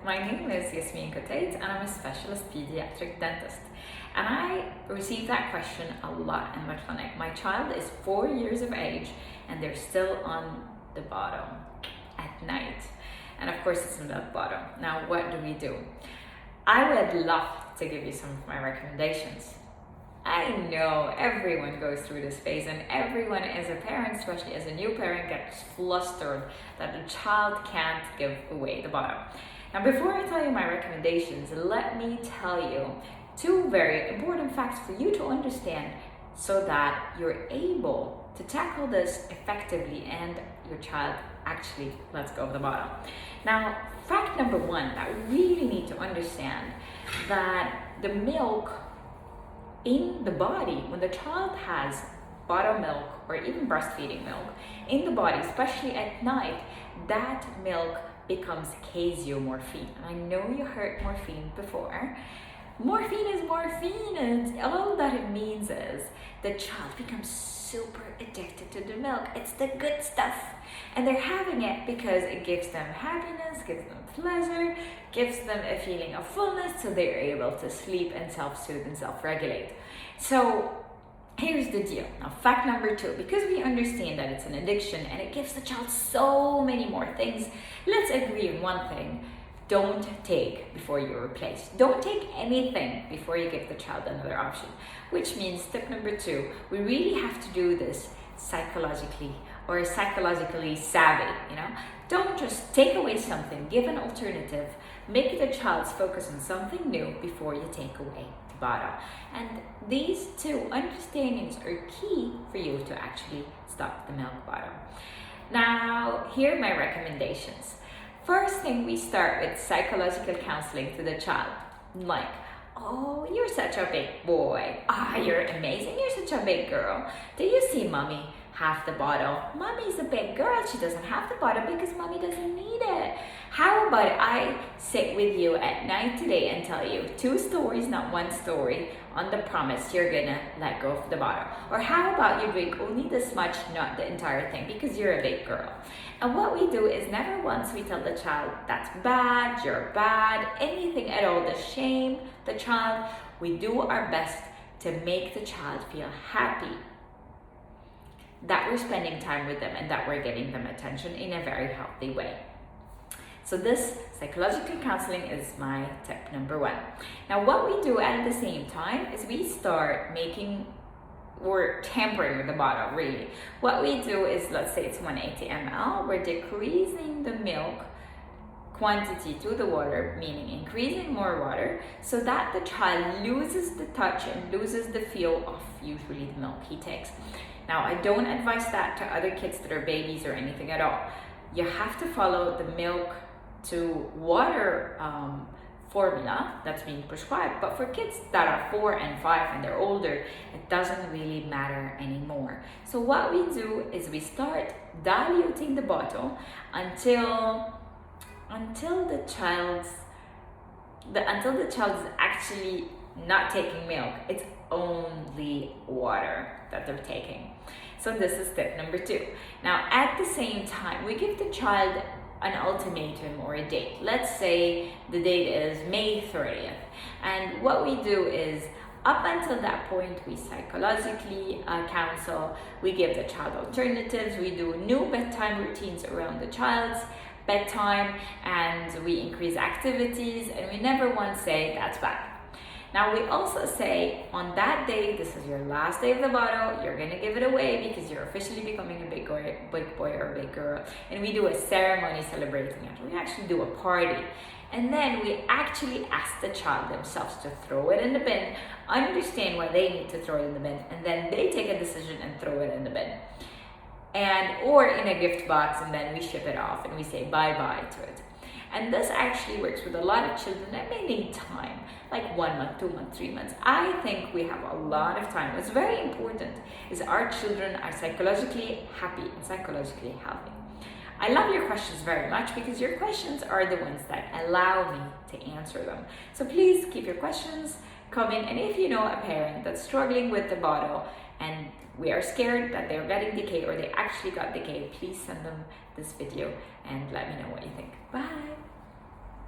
my name is Yasmin Kottait and I'm a specialist pediatric dentist. And I receive that question a lot in my clinic. My child is 4 years of age and they're still on the bottom at night. And of course it's in the bottom. Now what do we do? I would love to give you some of my recommendations. I know everyone goes through this phase, and everyone as a parent, especially as a new parent, gets flustered that the child can't give away the bottom. Now before I tell you my recommendations, let me tell you two very important facts for you to understand so that you're able to tackle this effectively and your child actually lets go of the bottom. Now, fact number one that we really need to understand, that the milk in the body, when the child has bottle milk or even breastfeeding milk in the body, especially at night, that milk becomes casomorphine. And I know you heard morphine before. Morphine is morphine, and all that it means is the child becomes super addicted to the milk. It's the good stuff, and they're having it because it gives them happiness, gives them pleasure, gives them a feeling of fullness, so they're able to sleep and self-soothe and self-regulate. So here's the deal. Now, fact number two, because we understand that it's an addiction and it gives the child so many more things, let's agree on one thing. Don't take before you replace. Don't take anything before you give the child another option. Which means step number two, we really have to do this psychologically savvy, Don't just take away something, give an alternative, make the child's focus on something new before you take away the bottle. And these two understandings are key for you to actually stop the milk bottle. Now, here are my recommendations. First thing, we start with psychological counseling to the child. Like, oh, you're such a big boy. Ah, you're amazing. You're such a big girl. Do you see mommy have the bottle? Mommy's a big girl. She doesn't have the bottle because mommy doesn't need it. How about I sit with you at night today and tell you 2 stories, not 1 story, on the promise you're gonna let go of the bottle? Or how about you drink only this much, not the entire thing, because you're a big girl? And what we do is never once we tell the child that's bad, you're bad, anything at all to shame the child. We do our best to make the child feel happy that we're spending time with them and that we're giving them attention in a very healthy way. So this psychological counseling is my tip number 1. Now what we do at the same time is we start we're tampering with the bottle, really. What we do is, let's say it's 180 ml, we're decreasing the milk quantity to the water, meaning increasing more water, so that the child loses the touch and loses the feel of usually the milk he takes. Now, I don't advise that to other kids that are babies or anything at all. You have to follow the milk to water formula that's being prescribed, but for kids that are 4 and 5 and they're older, it doesn't really matter anymore. So what we do is we start diluting the bottle until the child is actually not taking milk. It's only water that they're taking. So this is step number 2. Now at the same time, we give the child an ultimatum or a date. Let's say the date is May 30th. And what we do is, up until that point, we psychologically counsel, we give the child alternatives, we do new bedtime routines around the child's bedtime, and we increase activities, and we never once say that's bad. Now we also say, on that day, this is your last day of the bottle, you're gonna give it away because you're officially becoming a big boy or a big girl. And we do a ceremony celebrating it. We actually do a party. And then we actually ask the child themselves to throw it in the bin, understand why they need to throw it in the bin, and then they take a decision and throw it in the bin. Or in a gift box, and then we ship it off and we say bye-bye to it. And this actually works with a lot of children that may need time, like 1 month, 2 months, 3 months. I think we have a lot of time. What's very important is our children are psychologically happy and psychologically healthy. I love your questions very much because your questions are the ones that allow me to answer them. So please keep your questions coming. And if you know a parent that's struggling with the bottle and we are scared that they're getting decay or they actually got decay, please send them this video and let me know what you think. Bye.